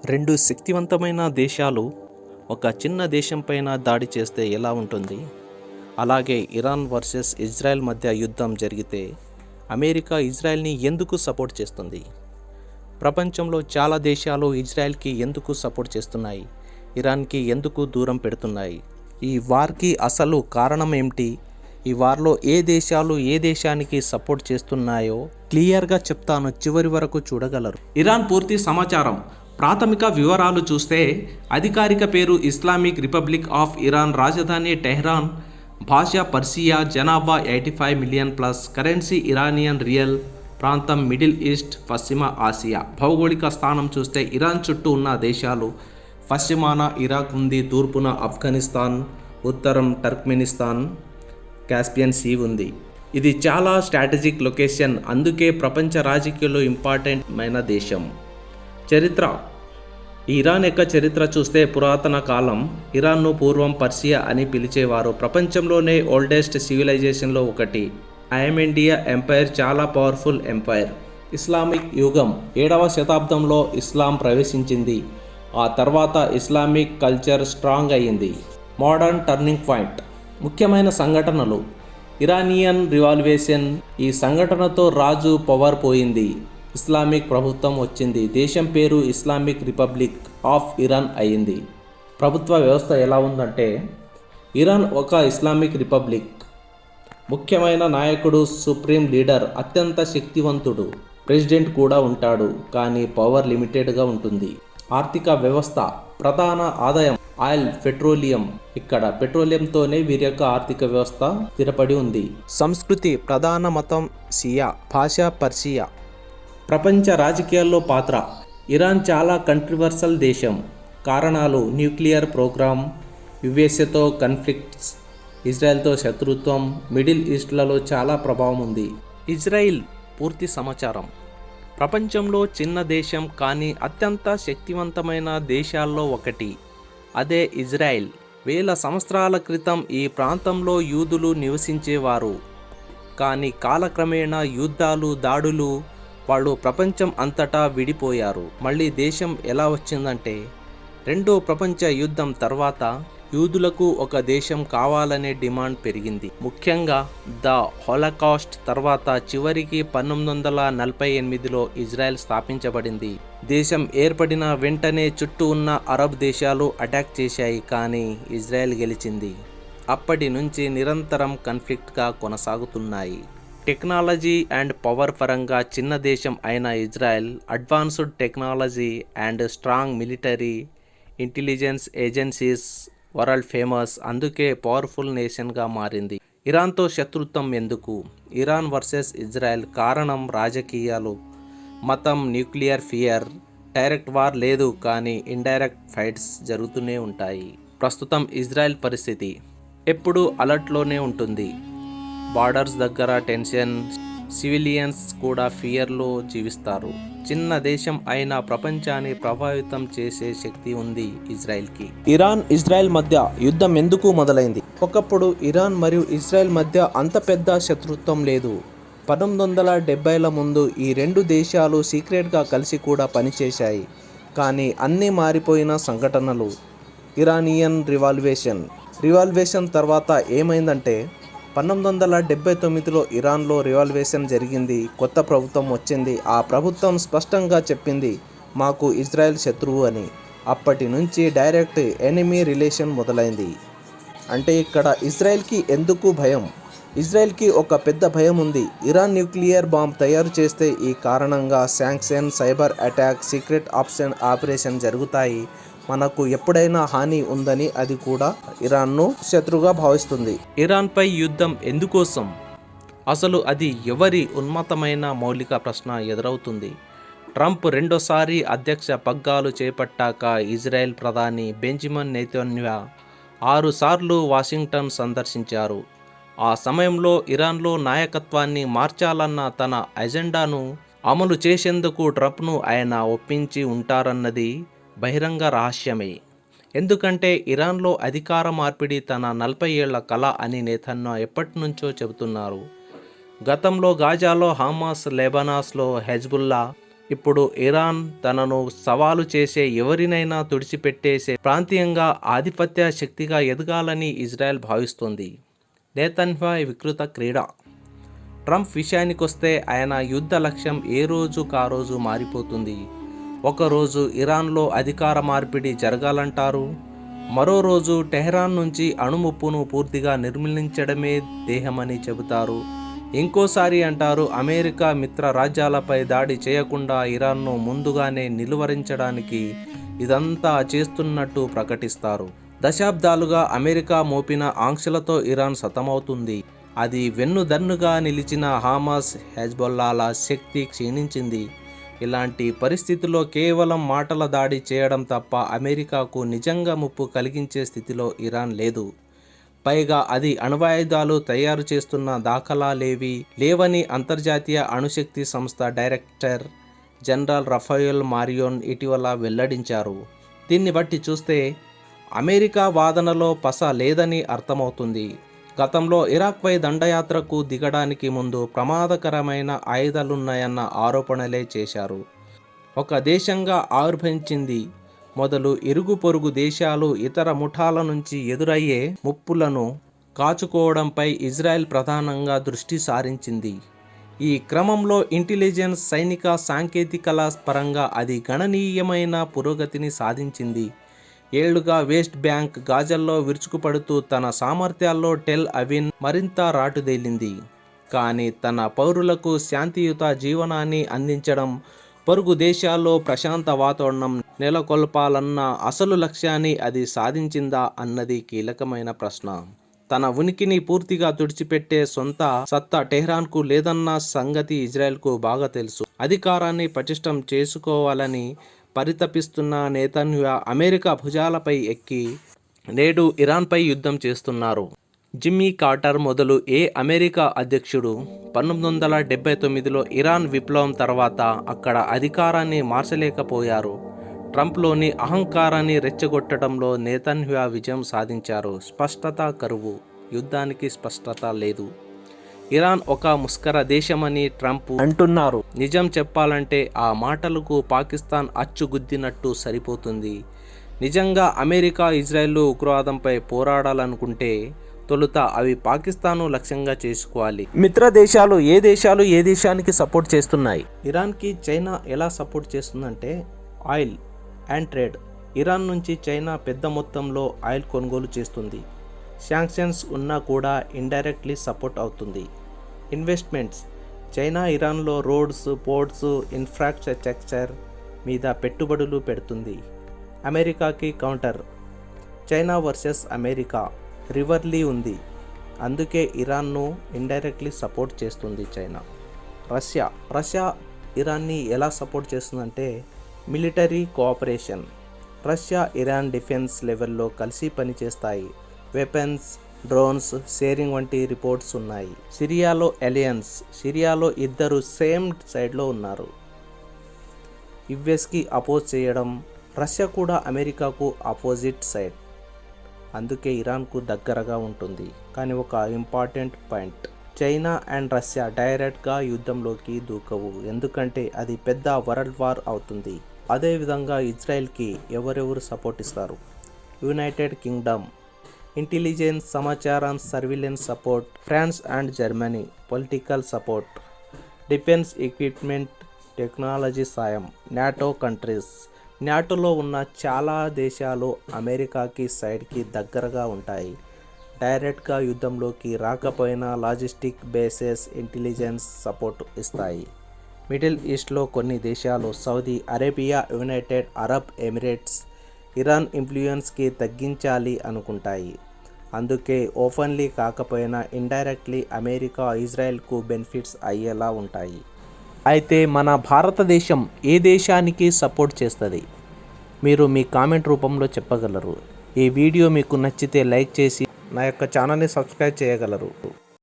రెండు శక్తివంతమైన దేశాలు ఒక చిన్న దేశం పైన దాడి చేస్తే ఎలా ఉంటుంది? అలాగే ఇరాన్ వర్సెస్ ఇజ్రాయెల్ మధ్య యుద్ధం జరిగితే అమెరికా ఇజ్రాయెల్ని ఎందుకు సపోర్ట్ చేస్తుంది? ప్రపంచంలో చాలా దేశాలు ఇజ్రాయెల్కి ఎందుకు సపోర్ట్ చేస్తున్నాయి? ఇరాన్కి ఎందుకు దూరం పెడుతున్నాయి? ఈ వార్కి అసలు కారణం ఏమిటి? ఈ వార్లో ఏ దేశాలు ఏ దేశానికి సపోర్ట్ చేస్తున్నాయో క్లియర్గా చెప్తాను, చివరి వరకు చూడగలరు. ఇరాన్ పూర్తి సమాచారం. ప్రాథమిక వివరాలు చూస్తే అధికారిక పేరు ఇస్లామిక్ రిపబ్లిక్ ఆఫ్ ఇరాన్, రాజధాని టెహ్రాన్, భాష పర్షియా, జనాభా 85 million plus, currency Iranian real, ప్రాంతం మిడిల్ ఈస్ట్, పశ్చిమ ఆసియా. భౌగోళిక స్థానం చూస్తే ఇరాన్ చుట్టూ ఉన్న దేశాలు: పశ్చిమాన ఇరాక్ ఉంది, తూర్పున ఆఫ్ఘనిస్తాన్, ఉత్తరం టర్క్మెనిస్తాన్, కాస్పియన్ సీ ఉంది. ఇది చాలా స్ట్రాటజిక్ లొకేషన్, అందుకే ప్రపంచ రాజకీయాల్లో ఇంపార్టెంట్ అయిన దేశం. చరిత్ర: ఇరాన్ యొక్క చరిత్ర చూస్తే పురాతన కాలం ఇరాన్ను పూర్వం పర్షియా అని పిలిచేవారు. ప్రపంచంలోనే ఓల్డెస్ట్ సివిలైజేషన్లో ఒకటి. ఐఎంఎండియా ఎంపైర్ చాలా పవర్ఫుల్ ఎంపైర్. ఇస్లామిక్ యుగం: 7వ శతాబ్దంలో ఇస్లాం ప్రవేశించింది. ఆ తర్వాత ఇస్లామిక్ కల్చర్ స్ట్రాంగ్ అయ్యింది. మోడర్న్ టర్నింగ్ పాయింట్: ముఖ్యమైన సంఘటనలు: ఇరానియన్ రివాల్యూషన్, ఈ సంఘటనతో రాజు పవర్ పోయింది, ఇస్లామిక్ ప్రభుత్వం వచ్చింది, దేశం పేరు ఇస్లామిక్ రిపబ్లిక్ ఆఫ్ ఇరాన్ అయింది. ప్రభుత్వ వ్యవస్థ ఎలా ఉందంటే ఇరాన్ ఒక ఇస్లామిక్ రిపబ్లిక్. ముఖ్యమైన నాయకుడు సుప్రీం లీడర్, అత్యంత శక్తివంతుడు, ప్రెసిడెంట్ కూడా ఉంటాడు, కానీ పవర్ లిమిటెడ్గా ఉంటుంది. ఆర్థిక వ్యవస్థ: ప్రధాన ఆదాయం ఆయిల్, పెట్రోలియం. ఇక్కడ పెట్రోలియంతోనే వీరి యొక్క ఆర్థిక వ్యవస్థ స్థిరపడి ఉంది. సంస్కృతి: ప్రధాన మతం షియా, భాష పర్షియా. ప్రపంచ రాజకీయాల్లో పాత్ర: ఇరాన్ చాలా కంట్రవర్సల్ దేశం. కారణాలు: న్యూక్లియర్ ప్రోగ్రామ్, యుఎస్ఏతో కాన్ఫ్లిక్ట్స్, ఇజ్రాయెల్తో శత్రుత్వం, మిడిల్ ఈస్ట్లలో చాలా ప్రభావం ఉంది. ఇజ్రాయిల్ పూర్తి సమాచారం: ప్రపంచంలో చిన్న దేశం కానీ అత్యంత శక్తివంతమైన దేశాల్లో ఒకటి. అదే ఇజ్రాయిల్. వేల సంవత్సరాల క్రితం ఈ ప్రాంతంలో యూదులు నివసించేవారు. కానీ కాలక్రమేణా యుద్ధాలు, దాడులు వాళ్ళు ప్రపంచం అంతటా విడిపోయారు. మళ్ళీ దేశం ఎలా వచ్చిందంటే రెండో ప్రపంచ యుద్ధం తర్వాత యూదులకు ఒక దేశం కావాలనే డిమాండ్ పెరిగింది. ముఖ్యంగా ద హోలోకాస్ట్ తర్వాత చివరికి 1948లో ఇజ్రాయెల్ స్థాపించబడింది. దేశం ఏర్పడిన వెంటనే చుట్టూ ఉన్న అరబ్ దేశాలు అటాక్ చేశాయి, కానీ ఇజ్రాయెల్ గెలిచింది. అప్పటి నుంచి నిరంతరం కాన్ఫ్లిక్ట్గా కొనసాగుతున్నాయి. టెక్నాలజీ అండ్ పవర్ పరంగా చిన్న దేశం అయిన Israel advanced technology and strong military intelligence agencies world famous, అందుకే పవర్ఫుల్ నేషన్గా మారింది. ఇరాన్తో శత్రుత్వం ఎందుకు? ఇరాన్ వర్సెస్ ఇజ్రాయెల్ కారణం రాజకీయాలు, మతం, న్యూక్లియర్ ఫియర్. డైరెక్ట్ వార్ లేదు, కానీ ఇండైరెక్ట్ ఫైట్స్ జరుగుతూనే ఉంటాయి. ప్రస్తుతం ఇజ్రాయెల్ పరిస్థితి ఎప్పుడూ అలర్ట్లోనే ఉంటుంది. బార్డర్స్ దగ్గర టెన్షన్, సివిలియన్స్ కూడా ఫియర్లో జీవిస్తారు. చిన్న దేశం అయినా ప్రపంచాన్ని ప్రభావితం చేసే శక్తి ఉంది ఇజ్రాయెల్కి. ఇరాన్ ఇజ్రాయెల్ మధ్య యుద్ధం ఎందుకు మొదలైంది? ఒకప్పుడు ఇరాన్ మరియు ఇజ్రాయెల్ మధ్య అంత పెద్ద శత్రుత్వం లేదు. 1970ల ముందు ఈ రెండు దేశాలు సీక్రెట్గా కలిసి కూడా పనిచేశాయి. కానీ అన్నీ మారిపోయిన సంఘటనలు. ఇరానియన్ రివాల్యూషన్ తర్వాత ఏమైందంటే 1979లో ఇరాన్లో రివాల్యూషన్ జరిగింది. కొత్త ప్రభుత్వం వచ్చింది. ఆ ప్రభుత్వం స్పష్టంగా చెప్పింది మాకు ఇజ్రాయెల్ శత్రువు అని. అప్పటి నుంచి డైరెక్ట్ ఎనిమీ రిలేషన్ మొదలైంది. అంటే ఇక్కడ ఇజ్రాయెల్కి ఎందుకు భయం? ఇజ్రాయెల్కి ఒక పెద్ద భయం ఉంది. ఇరాన్ న్యూక్లియర్ బాంబ్ తయారు చేస్తే ఈ కారణంగా sanction, cyber attack, secret operation జరుగుతాయి. మనకు ఎప్పుడైనా హాని ఉందని అది కూడా ఇరాన్ను శత్రువుగా భావిస్తుంది. ఇరాన్పై యుద్ధం ఎందుకోసం? అసలు అది ఎవరి ఉన్మత్తమైన మౌలిక ప్రశ్న ఎదురవుతుంది. ట్రంప్ రెండోసారి అధ్యక్ష పగ్గాలు చేపట్టాక ఇజ్రాయెల్ ప్రధాని బెంజమిన్ నెతన్యాహు 6 సార్లు వాషింగ్టన్ సందర్శించారు. ఆ సమయంలో ఇరాన్లో నాయకత్వాన్ని మార్చాలన్న తన ఎజెండాను అమలు చేసేందుకు ట్రంప్ను ఆయన ఒప్పించి ఉంటారన్నది బహిరంగ రహస్యమే. ఎందుకంటే ఇరాన్లో అధికార మార్పిడి తన 40 ఏళ్ల కళ అని నెతన్యాహు ఎప్పటి నుంచో చెబుతున్నారు. గతంలో గాజాలో హమాస్, లెబనాన్లో హెజ్బుల్లా, ఇప్పుడు ఇరాన్ తనను సవాలు చేసే ఎవరినైనా తుడిచిపెట్టేసే ప్రాంతీయంగా ఆధిపత్య శక్తిగా ఎదగాలని ఇజ్రాయెల్ భావిస్తోంది. నెతన్యాహు వికృత క్రీడ. ట్రంప్ విషయానికొస్తే ఆయన యుద్ధ లక్ష్యం ఏ రోజుకారోజు మారిపోతుంది. ఒకరోజు ఇరాన్లో అధికార మార్పిడి జరగాలంటారు, మరో రోజు టెహ్రాన్ నుంచి అణుముప్పును పూర్తిగా నిర్మూలించడమే ధ్యేయమని చెబుతారు. ఇంకోసారి అంటారు అమెరికా మిత్ర రాజ్యాలపై దాడి చేయకుండా ఇరాన్ను ముందుగానే నిలువరించడానికి ఇదంతా చేస్తున్నట్టు ప్రకటిస్తారు. దశాబ్దాలుగా అమెరికా మోపిన ఆంక్షలతో ఇరాన్ సతమవుతుంది. అది వెన్నుదన్నుగా నిలిచిన హమాస్, హెజ్బొల్లాల శక్తి క్షీణించింది. ఇలాంటి పరిస్థితుల్లో కేవలం మాటల దాడి చేయడం తప్ప అమెరికాకు నిజంగా ముప్పు కలిగించే స్థితిలో ఇరాన్ లేదు. పైగా అది అణ్వాయుధాలు తయారు చేస్తున్న దాఖలాలేవీ లేవని అంతర్జాతీయ అణుశక్తి సంస్థ డైరెక్టర్ జనరల్ రఫాయెల్ మారియోన్ ఇటీవల వెల్లడించారు. దీన్ని బట్టి చూస్తే అమెరికా వాదనలో పస లేదని అర్థమవుతుంది. గతంలో ఇరాక్పై దండయాత్రకు దిగడానికి ముందు ప్రమాదకరమైన ఆయుధాలున్నాయన్న ఆరోపణలే చేశారు. ఒక దేశంగా ఆవిర్భవించింది మొదలు ఇరుగు పొరుగు దేశాలు ఇతర ముఠాల నుంచి ఎదురయ్యే ముప్పులను కాచుకోవడంపై ఇజ్రాయెల్ ప్రధానంగా దృష్టి సారించింది. ఈ క్రమంలో ఇంటెలిజెన్స్, సైనిక, సాంకేతికల పరంగా అది గణనీయమైన పురోగతిని సాధించింది. ఏళ్లుగా వెస్ట్ బ్యాంక్, గాజాల్లో విరుచుకుపడుతూ తన సామర్థ్యాల్లో టెల్ అవీవ్ మరింత రాటుదేలింది. కానీ తన పౌరులకు శాంతియుత జీవనాన్ని అందించడం, పొరుగు దేశాల్లో ప్రశాంత వాతావరణం నెలకొల్పాలన్న అసలు లక్ష్యాన్ని అది సాధించిందా అన్నది కీలకమైన ప్రశ్న. తన ఉనికిని పూర్తిగా తుడిచిపెట్టే సొంత సత్తా టెహ్రాన్కు లేదన్న సంగతి ఇజ్రాయెల్కు బాగా తెలుసు. అధికారాన్ని పటిష్టం చేసుకోవాలని పరితపిస్తున్న నెతన్యాహు అమెరికా భుజాలపై ఎక్కి నేడు ఇరాన్పై యుద్ధం చేస్తున్నారు. జిమ్మీ కార్టర్ మొదలు ఏ అమెరికా అధ్యక్షుడు 1979లో ఇరాన్ విప్లవం తర్వాత అక్కడ అధికారాన్ని మార్చలేకపోయారు. ట్రంప్లోని అహంకారాన్ని రెచ్చగొట్టడంలో నెతన్యాహు విజయం సాధించారు. స్పష్టత కరువు, యుద్ధానికి స్పష్టత లేదు. ఇరాన్ ఒక ముష్కర దేశమని ట్రంప్ అంటున్నారు. నిజం చెప్పాలంటే ఆ మాటలకు పాకిస్తాన్ అచ్చుగుద్దినట్టు సరిపోతుంది. నిజంగా అమెరికా, ఇజ్రాయెల్ ఉగ్రవాదంపై పోరాడాలనుకుంటే తొలుత అవి పాకిస్తాన్ను లక్ష్యంగా చేసుకోవాలి. మిత్ర దేశాలు ఏ దేశానికి సపోర్ట్ చేస్తున్నాయి? ఇరాన్కి చైనా ఎలా సపోర్ట్ చేస్తుందంటే ఆయిల్ అండ్ ట్రేడ్. ఇరాన్ నుంచి చైనా పెద్ద మొత్తంలో ఆయిల్ కొనుగోలు చేస్తుంది. శాంక్షన్స్ ఉన్నా కూడా ఇండైరెక్ట్లీ సపోర్ట్ అవుతుంది. ఇన్వెస్ట్మెంట్స్. చైనా ఇరాన్లో రోడ్స్, పోర్ట్స్, ఇన్ఫ్రాస్ట్రక్చర్ మీద పెట్టుబడులు పెడుతుంది. అమెరికాకి కౌంటర్. చైనా వర్సెస్ అమెరికా రివర్లీ ఉంది. అందుకే ఇరాన్ను ఇండైరెక్ట్లీ సపోర్ట్ చేస్తుంది చైనా. రష్యా ఇరాన్ని ఎలా సపోర్ట్ చేస్తుందంటే military cooperation. Russia, Iran defence లెవెల్లో కలిసి పనిచేస్తాయి. వెపన్స్, డ్రోన్స్ షేరింగ్ వంటి రిపోర్ట్స్ ఉన్నాయి. సిరియాలో అలయన్స్. సిరియాలో ఇద్దరు సేమ్ సైడ్లో ఉన్నారు. యుఎస్కి అపోజ్ చేయడం. రష్యా కూడా అమెరికాకు ఆపోజిట్ సైడ్. అందుకే ఇరాన్కు దగ్గరగా ఉంటుంది. కానీ ఒక important point, China and Russia డైరెక్ట్గా యుద్ధంలోకి దూకవు. ఎందుకంటే అది పెద్ద వరల్డ్ వార్ అవుతుంది. అదేవిధంగా ఇజ్రాయెల్కి ఎవరెవరు సపోర్ట్ ఇస్తారు? యునైటెడ్ కింగ్డమ్ ఇంటెలిజెన్స్, సమాచారం, surveillance support. France and Germany political support, defence equipment, technology సాయం. NATO countries. నాటోలో ఉన్న చాలా దేశాలు అమెరికాకి సైడ్కి దగ్గరగా ఉంటాయి. డైరెక్ట్గా యుద్ధంలోకి రాకపోయినా లాజిస్టిక్ బేసెస్, ఇంటెలిజెన్స్ సపోర్ట్ ఇస్తాయి. మిడిల్ ఈస్ట్లో కొన్ని దేశాలు Saudi Arabia, United Arab Emirates Iran ఇన్ఫ్లుయెన్స్కి తగ్గించాలి అనుకుంటాయి. అందుకే ఓపెన్లీ కాకపోయినా ఇండైరెక్ట్లీ అమెరికా, ఇజ్రాయెల్కు బెనిఫిట్స్ అయ్యేలా ఉంటాయి. అయితే మన భారతదేశం ఏ దేశానికి సపోర్ట్ చేస్తుంది? మీరు మీ కామెంట్ రూపంలో చెప్పగలరు. ఈ వీడియో మీకు నచ్చితే లైక్ చేసి నా యొక్క ఛానల్ని సబ్స్క్రైబ్ చేయగలరు.